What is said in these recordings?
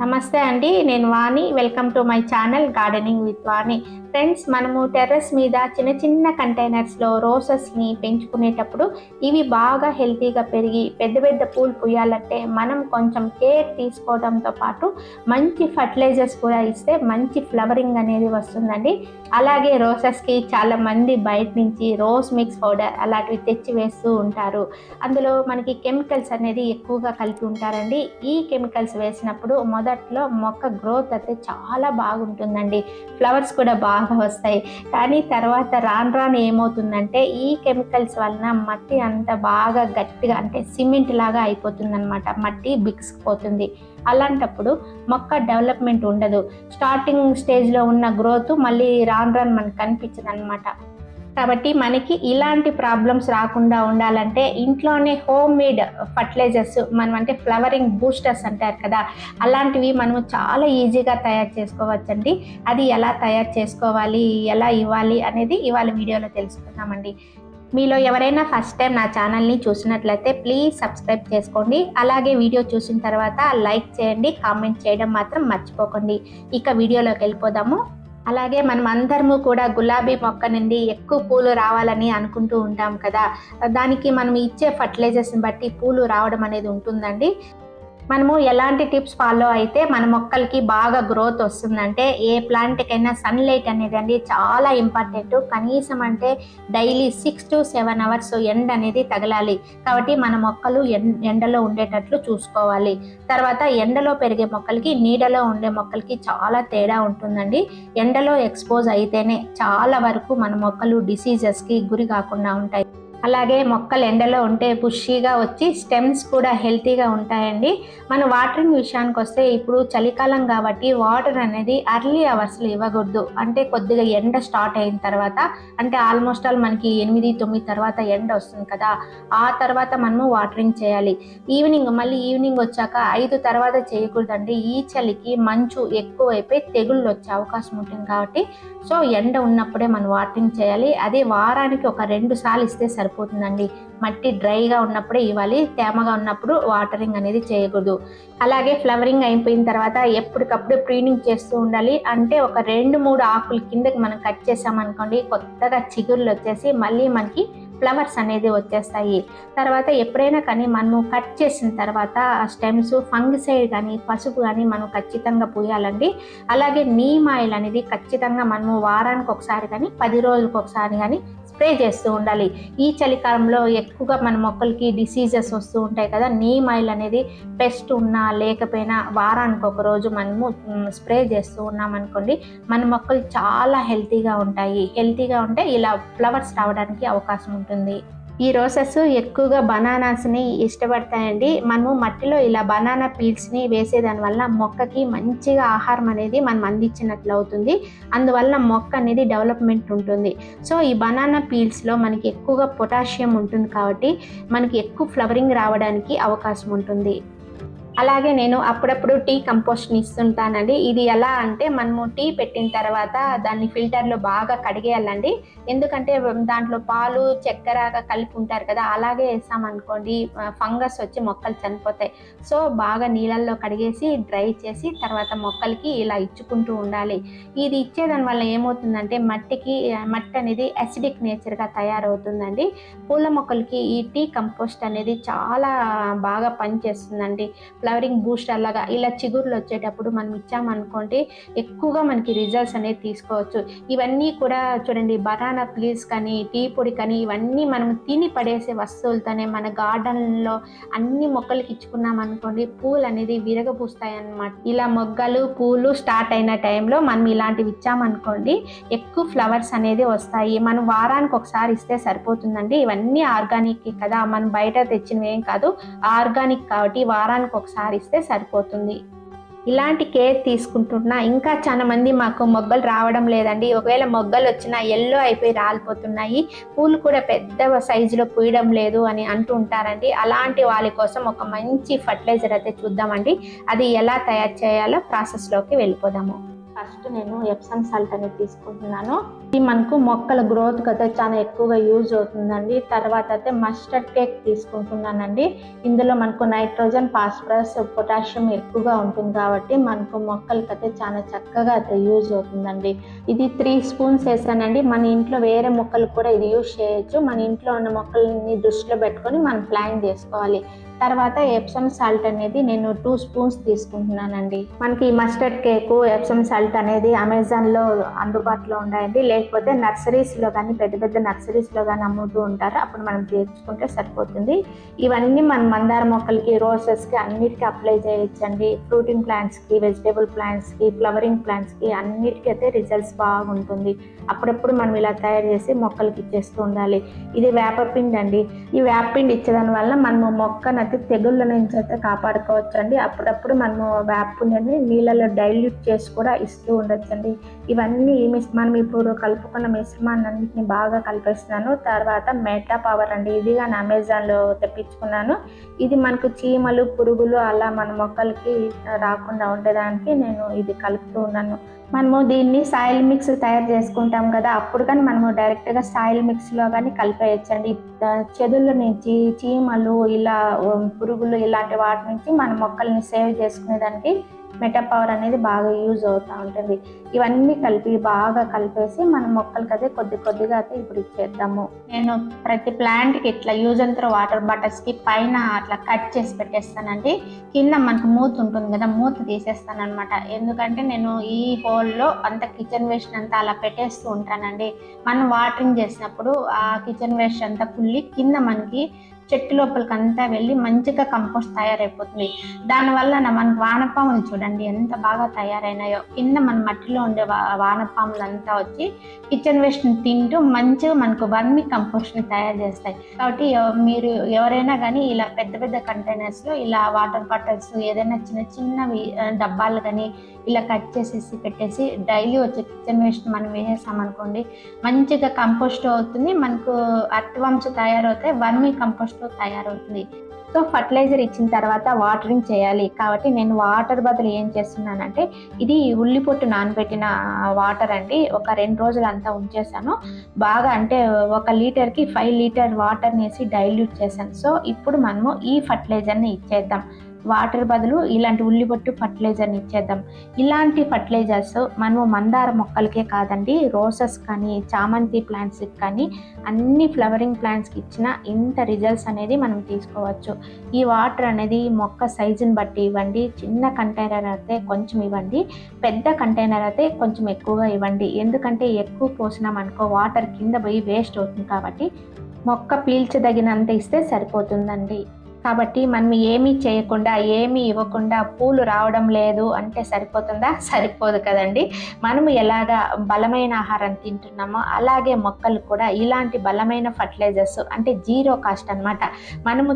నమస్తే అండి, నేను Vani. Welcome to my channel gardening with Vani. Friends, మనము టెర్రస్ మీద చిన్న చిన్న కంటైనర్స్లో రోసెస్ని పెంచుకునేటప్పుడు ఇవి బాగా హెల్తీగా పెరిగి పెద్ద పెద్ద పూలు పూయాలంటే మనం కొంచెం కేర్ తీసుకోవడంతో పాటు మంచి ఫర్టిలైజర్స్ కూడా ఇస్తే మంచి ఫ్లవరింగ్ అనేది వస్తుందండి. అలాగే రోసెస్కి చాలామంది బయట నుంచి రోజ్ మిక్స్ పౌడర్ అలాంటివి తెచ్చి వేస్తూ ఉంటారు. అందులో మనకి కెమికల్స్ అనేది ఎక్కువగా కలిపి ఉంటారండి. ఈ కెమికల్స్ వేసినప్పుడు మొదట్లో మొక్క గ్రోత్ అయితే చాలా బాగుంటుందండి, ఫ్లవర్స్ కూడా బాగా వస్తాయి. కానీ తర్వాత రాను ఏమవుతుందంటే ఈ కెమికల్స్ వలన మట్టి అంత బాగా గట్టిగా అంటే సిమెంట్ లాగా అయిపోతుంది అనమాట. మట్టి బిగుసుకుపోతుంది. అలాంటప్పుడు మొక్క డెవలప్మెంట్ ఉండదు. స్టార్టింగ్ స్టేజ్లో ఉన్న గ్రోత్ మళ్ళీ రాను మనకు కనిపించదు అనమాట. కాబట్టి మనకి ఇలాంటి ప్రాబ్లమ్స్ రాకుండా ఉండాలంటే ఇంట్లోనే హోమ్ మేడ్ ఫర్టిలైజర్స్ మనం అంటే ఫ్లవరింగ్ బూస్టర్స్ అంటారు కదా, అలాంటివి మనము చాలా ఈజీగా తయారు చేసుకోవచ్చండి. అది ఎలా తయారు చేసుకోవాలి, ఎలా ఇవ్వాలి అనేది ఇవాళ వీడియోలో తెలుసుకుందామండి. మీలో ఎవరైనా ఫస్ట్ టైం నా ఛానల్ని చూసినట్లయితే ప్లీజ్ సబ్స్క్రైబ్ చేసుకోండి. అలాగే వీడియో చూసిన తర్వాత లైక్ చేయండి, కామెంట్ చేయడం మాత్రం మర్చిపోకండి. ఇక వీడియోలోకి వెళ్ళిపోదాము. అలాగే మనం అందరము కూడా గులాబీ మొక్క నుండి ఎక్కువ పూలు రావాలని అనుకుంటూ ఉంటాం కదా, దానికి మనం ఇచ్చే ఫర్టిలైజర్స్ని బట్టి పూలు రావడం అనేది ఉంటుందండి. మనము ఎలాంటి టిప్స్ ఫాలో అయితే మన మొక్కలకి బాగా గ్రోత్ వస్తుందంటే, ఏ ప్లాంట్కైనా సన్లైట్ అనేది చాలా ఇంపార్టెంట్. కనీసం అంటే డైలీ 6 to 7 అవర్స్ ఎండ అనేది తగలాలి. కాబట్టి మన మొక్కలు ఎండలో ఉండేటట్లు చూసుకోవాలి. తర్వాత ఎండలో పెరిగే మొక్కలకి నీడలో ఉండే మొక్కలకి చాలా తేడా ఉంటుందండి. ఎండలో ఎక్స్పోజ్ అయితేనే చాలా వరకు మన మొక్కలు డిసీజెస్కి గురి కాకుండా ఉంటాయి. అలాగే మొక్కలు ఎండలో ఉంటే బుషీగా వచ్చి స్టెమ్స్ కూడా హెల్తీగా ఉంటాయండి. మన వాటరింగ్ విషయానికి వస్తే ఇప్పుడు చలికాలం కాబట్టి వాటర్ అనేది అర్లీ అవర్స్లో ఇవ్వకూడదు. అంటే కొద్దిగా ఎండ స్టార్ట్ అయిన తర్వాత, అంటే ఆల్మోస్ట్ ఆల్ మనకి 8-9 తర్వాత ఎండ వస్తుంది కదా, ఆ తర్వాత మనము వాటరింగ్ చేయాలి. మళ్ళీ ఈవినింగ్ వచ్చాక 5 తర్వాత చేయకూడదండి. ఈ చలికి మంచు ఎక్కువైపోయి తెగుళ్ళు వచ్చే అవకాశం ఉంటుంది కాబట్టి సో ఎండ ఉన్నప్పుడే మనం వాటరింగ్ చేయాలి. అదే వారానికి ఒక 2 సార్లు ఇస్తే సరిపోతుందండి. మట్టి డ్రైగా ఉన్నప్పుడే ఇవ్వాలి, తేమగా ఉన్నప్పుడు వాటరింగ్ అనేది చేయకూడదు. అలాగే ఫ్లవరింగ్ అయిపోయిన తర్వాత ఎప్పటికప్పుడు ప్రీనింగ్ చేస్తూ ఉండాలి. అంటే ఒక 2-3 ఆకులు కిందకి మనం కట్ చేసామనుకోండి, కొత్తగా చిగుర్లు వచ్చేసి మళ్ళీ మనకి ఫ్లవర్స్ అనేది వచ్చేస్తాయి. తర్వాత ఎప్పుడైనా కానీ మనము కట్ చేసిన తర్వాత ఆ స్టెమ్స్ ఫంగిసైడ్ కానీ పసుపు కానీ మనం ఖచ్చితంగా పూయాలండి. అలాగే నీమ్ ఆయిల్ అనేది ఖచ్చితంగా మనము వారానికి ఒకసారి కానీ 10 రోజులకు ఒకసారి కానీ స్ప్రే చేస్తూ ఉండాలి. ఈ చలికాలంలో ఎక్కువగా మన మొక్కలకి డిసీజెస్ వస్తూ ఉంటాయి కదా, నీమ్ ఆయిల్ అనేది పెస్ట్ ఉన్నా లేకపోయినా వారానికి ఒక రోజు మనము స్ప్రే చేస్తూ ఉన్నామనుకోండి, మన మొక్కలు చాలా హెల్తీగా ఉంటాయి. హెల్తీగా ఉంటే ఇలా ఫ్లవర్స్ రావడానికి అవకాశం ఉంటుంది. ఈ రోసెస్ ఎక్కువగా బనానాస్ని ఇష్టపడతాయండి. మనము మట్టిలో ఇలా బనానా పీల్స్ని వేసేదాని వల్ల మొక్కకి మంచిగా ఆహారం అనేది మనం అందించినట్లు అవుతుంది. అందువల్ల మొక్క అనేది డెవలప్మెంట్ ఉంటుంది. సో ఈ బనానా పీల్స్లో మనకి ఎక్కువగా పొటాషియం ఉంటుంది కాబట్టి మనకి ఎక్కువ ఫ్లవరింగ్ రావడానికి అవకాశం ఉంటుంది. అలాగే నేను అప్పుడప్పుడు టీ కంపోస్ట్ని ఇస్తుంటానండి. ఇది ఎలా అంటే మనము టీ పెట్టిన తర్వాత దాన్ని ఫిల్టర్లో బాగా కడిగేయాలండి. ఎందుకంటే దాంట్లో పాలు చక్కెర కలిపి ఉంటారు కదా, అలాగే వేసామనుకోండి ఫంగస్ వచ్చి మొక్కలు చనిపోతాయి. సో బాగా నీళ్ళల్లో కడిగేసి డ్రై చేసి తర్వాత మొక్కలకి ఇలా ఇచ్చుకుంటూ ఉండాలి. ఇది ఇచ్చేదాని వల్ల ఏమవుతుందంటే మట్టి అనేది అసిడిక్ నేచర్గా తయారవుతుందండి. పూల మొక్కలకి ఈ టీ కంపోస్ట్ అనేది చాలా బాగా పనిచేస్తుందండి. ఫ్లవరింగ్ బూస్టర్ లాగా ఇలా చిగుర్లు వచ్చేటప్పుడు మనం ఇచ్చామనుకోండి, ఎక్కువగా మనకి రిజల్ట్స్ అనేది తీసుకోవచ్చు. ఇవన్నీ కూడా చూడండి, బనానా పీల్స్ కానీ టీ పొడి కానీ ఇవన్నీ మనం తిని పడేసే వస్తువులతోనే మన గార్డెన్లో అన్ని మొక్కలకి ఇచ్చుకున్నాం అనుకోండి, పూలు అనేది విరగబూస్తాయి అన్నమాట. ఇలా మొగ్గలు పూలు స్టార్ట్ అయిన టైంలో మనం ఇలాంటివి ఇచ్చామనుకోండి, ఎక్కువ ఫ్లవర్స్ అనేది వస్తాయి. మనం వారానికి ఒకసారి ఇస్తే సరిపోతుందండి. ఇవన్నీ ఆర్గానిక్ కదా, మనం బయట తెచ్చినవి ఏం కాదు, ఆర్గానిక్ కాబట్టి వారానికి ఒకసారి ఇస్తే సరిపోతుంది. ఇలాంటి కేర్ తీసుకుంటున్నా ఇంకా చాలా మంది మాకు మొగ్గలు రావడం లేదండి, ఒకవేళ మొగ్గలు వచ్చినా ఎల్లో అయిపోయి రాలిపోతున్నాయి, పూలు కూడా పెద్ద సైజులో పూయడం లేదు అని అంటూ ఉంటారండి. అలాంటి వాళ్ళ కోసం ఒక మంచి ఫర్టిలైజర్ అయితే చూద్దామండి. అది ఎలా తయారు చేయాలో ప్రాసెస్లోకి వెళ్ళిపోదాము. ఫస్ట్ నేను ఎప్సమ్ సాల్ట్ అనేది తీసుకుంటున్నాను. ఇది మనకు మొక్కల గ్రోత్ అయితే చాలా ఎక్కువగా యూజ్ అవుతుందండి. తర్వాత అయితే మస్టర్డ్ కేక్ తీసుకుంటున్నానండి. ఇందులో మనకు నైట్రోజన్, ఫాస్ఫరస్, పొటాషియం ఎక్కువగా ఉంటుంది కాబట్టి మనకు మొక్కలకైతే చాలా చక్కగా అయితే యూజ్ అవుతుందండి. ఇది 3 స్పూన్స్ వేసానండి. మన ఇంట్లో వేరే మొక్కలకు కూడా ఇది యూజ్ చేయొచ్చు. మన ఇంట్లో ఉన్న మొక్కల్ని దృష్టిలో పెట్టుకొని మనం ప్లాన్ చేసుకోవాలి. తర్వాత ఎప్సమ్ సాల్ట్ అనేది నేను 2 స్పూన్స్ తీసుకుంటున్నానండి. మనకి మస్టర్డ్ కేకు, ఎప్సమ్ సాల్ట్ అనేది అమెజాన్లో అందుబాటులో ఉన్నాయండి. లేకపోతే నర్సరీస్లో కానీ పెద్ద పెద్ద నర్సరీస్లో కానీ అమ్ముతూ ఉంటారు. అప్పుడు మనం తెచ్చుకుంటే సరిపోతుంది. ఇవన్నీ మన మందార మొక్కలకి, రోజెస్కి అన్నిటికీ అప్లై చేయొచ్చండి. ఫ్రూటింగ్ ప్లాంట్స్కి, వెజిటేబుల్ ప్లాంట్స్కి, ఫ్లవరింగ్ ప్లాంట్స్కి అన్నిటికీ అయితే రిజల్ట్స్ బాగుంటుంది. అప్పుడప్పుడు మనం ఇలా తయారు చేసి మొక్కలకి ఇచ్చేస్తూ ఉండాలి. ఇది వేపపిండి అండి. ఈ వేపపిండి ఇచ్చేదాని వల్ల మనము మొక్కను తెగుళ్ళ నుంచి అయితే కాపాడుకోవచ్చు అండి. అప్పుడప్పుడు మనము వేపపిండిని నీళ్ళలో డైల్యూట్ చేసి కూడా ఇస్తూ ఉండొచ్చండి. ఇవన్నీ మనం ఇప్పుడు కలుపుకున్న మిశ్రమాన్ని అన్నింటినీ బాగా కలిపేస్తున్నాను. తర్వాత మెటా పవర్ అండి, ఇది కానీ అమెజాన్లో తెప్పించుకున్నాను. ఇది మనకు చీమలు, పురుగులు అలా మన మొక్కలకి రాకుండా ఉండడానికి నేను ఇది కలుపుతూ ఉన్నాను. మనము దీన్ని సాయిల్ మిక్స్ తయారు చేసుకుంటాం కదా, అప్పుడు కానీ మనము డైరెక్ట్గా సాయిల్ మిక్స్లో కానీ కలిపేయచ్చండి. చెదుల నుంచి, చీమలు, ఇలా పురుగులు ఇలాంటి వాటి నుంచి మన మొక్కల్ని సేవ్ చేసుకునేదానికి మెటా పవర్ అనేది బాగా యూజ్ అవుతూ ఉంటుంది. ఇవన్నీ కలిపి బాగా కలిపేసి మన మొక్కలకి అయితే కొద్ది కొద్దిగా అయితే ఇప్పుడు ఇచ్చేద్దాము. నేను ప్రతి ప్లాంట్కి ఇట్లా యూజ్ అండ్ త్రో వాటర్ బాటిల్స్కి పైన అట్లా కట్ చేసి పెట్టేస్తానండి. కింద మనకు మూత ఉంటుంది కదా, మూత తీసేస్తాను అనమాట. ఎందుకంటే నేను ఈ హోల్లో అంత కిచెన్ వేస్ట్ అంతా అలా పెట్టేస్తూ ఉంటానండి. మనం వాటరింగ్ చేసినప్పుడు ఆ కిచెన్ వేస్ట్ అంతా కుళ్ళి కింద మనకి చెట్టు లోపలికి అంతా వెళ్ళి మంచిగా కంపోస్ట్ తయారైపోతుంది. దానివల్ల మనకు వానపాములు చూడండి ఎంత బాగా తయారైనాయో. కింద మన మట్టిలో ఉండే వానపాములు అంతా వచ్చి కిచెన్ వేస్ట్ని తింటూ మంచిగా మనకు వర్మి కంపోస్ట్ని తయారు చేస్తాయి. కాబట్టి మీరు ఎవరైనా కానీ ఇలా పెద్ద పెద్ద కంటైనర్స్లో ఇలా వాటర్ బాటిల్స్, ఏదైనా చిన్న చిన్నవి డబ్బాలు కానీ ఇలా కట్ చేసేసి పెట్టేసి డైలీ వచ్చే కిచెన్ వేస్ట్ మనం వేసేసామనుకోండి, మంచిగా కంపోస్ట్ అవుతుంది. మనకు అర్త్వామ్స్ తయారవుతాయి, వర్మి కంపోస్ట్ తయారవుతుంది. సో ఫర్టిలైజర్ ఇచ్చిన తర్వాత వాటరింగ్ చేయాలి. కాబట్టి నేను వాటర్ బదులు ఏం చేస్తున్నానంటే, ఇది ఉల్లిపొట్టు నానబెట్టిన వాటర్ అండి. ఒక 2 రోజులు అంతా ఉంచేసాను. బాగా అంటే 1 లీటర్కి 5 లీటర్ వాటర్ని వేసి డైల్యూట్ చేశాను. సో ఇప్పుడు మనము ఈ ఫర్టిలైజర్ని ఇచ్చేద్దాం. వాటర్ బదులు ఇలాంటి ఉల్లిపొట్టు ఫర్టిలైజర్ని ఇచ్చేద్దాం. ఇలాంటి ఫర్టిలైజర్స్ మనము మందార మొక్కలకే కాదండి, రోసెస్ కానీ, చామంతి ప్లాంట్స్కి కానీ, అన్ని ఫ్లవరింగ్ ప్లాంట్స్కి ఇచ్చిన ఇంత రిజల్ట్స్ అనేది మనం తీసుకోవచ్చు. ఈ వాటర్ అనేది మొక్క సైజుని బట్టి ఇవ్వండి. చిన్న కంటైనర్ అయితే కొంచెం ఇవ్వండి, పెద్ద కంటైనర్ అయితే కొంచెం ఎక్కువగా ఇవ్వండి. ఎందుకంటే ఎక్కువ పోసినామనుకో వాటర్ కింద పోయి వేస్ట్ అవుతుంది. కాబట్టి మొక్క పీల్చదగినంత ఇస్తే సరిపోతుందండి. కాబట్టి మనం ఏమీ చేయకుండా, ఏమీ ఇవ్వకుండా పూలు రావడం లేదు అంటే సరిపోతుందా? సరిపోదు కదండి. మనము ఎలాగా బలమైన ఆహారం తింటున్నామో అలాగే మొక్కలు కూడా ఇలాంటి బలమైన ఫర్టిలైజర్స్ అంటే జీరో కాస్ట్ అనమాట. మనము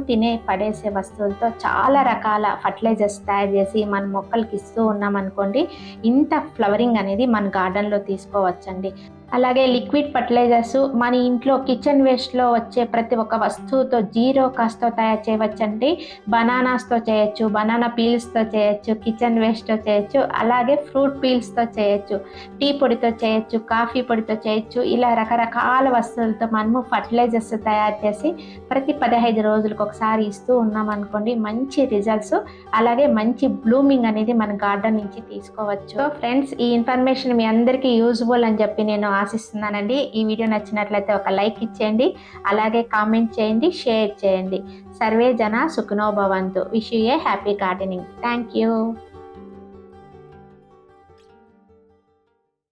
పడేసే వస్తువులతో చాలా రకాల ఫర్టిలైజర్స్ తయారు చేసి మన మొక్కలకి ఇస్తూ ఉన్నామనుకోండి, ఇంత ఫ్లవరింగ్ అనేది మన గార్డెన్లో తీసుకోవచ్చండి. అలాగే లిక్విడ్ ఫర్టిలైజర్స్ మన ఇంట్లో కిచెన్ వేస్ట్లో వచ్చే ప్రతి ఒక్క వస్తువుతో జీరో కాస్ట్తో తయారు చేయవచ్చండి. బనానాస్తో చేయొచ్చు, బనానా పీల్స్తో చేయొచ్చు, కిచెన్ వేస్ట్తో చేయొచ్చు, అలాగే ఫ్రూట్ పీల్స్తో చేయొచ్చు, టీ పొడితో చేయొచ్చు, కాఫీ పొడితో చేయొచ్చు. ఇలా రకరకాల వస్తువులతో మనము ఫర్టిలైజర్స్ తయారు చేసి ప్రతి 15 రోజులకు ఒకసారి ఇస్తూ ఉన్నామనుకోండి, మంచి రిజల్ట్స్ అలాగే మంచి బ్లూమింగ్ అనేది మన గార్డెన్ నుంచి తీసుకోవచ్చు. ఫ్రెండ్స్, ఈ ఇన్ఫర్మేషన్ మీ అందరికీ యూజ్ఫుల్ అని చెప్పి నేను ఆశిస్తున్నానండి. ఈ వీడియో నచ్చినట్లయితే ఒక లైక్ ఇచ్చేయండి, అలాగే కామెంట్ చేయండి, షేర్ చేయండి. సర్వే జన సుఖినో భవంతు. Wish you A happy gardening. Thank you.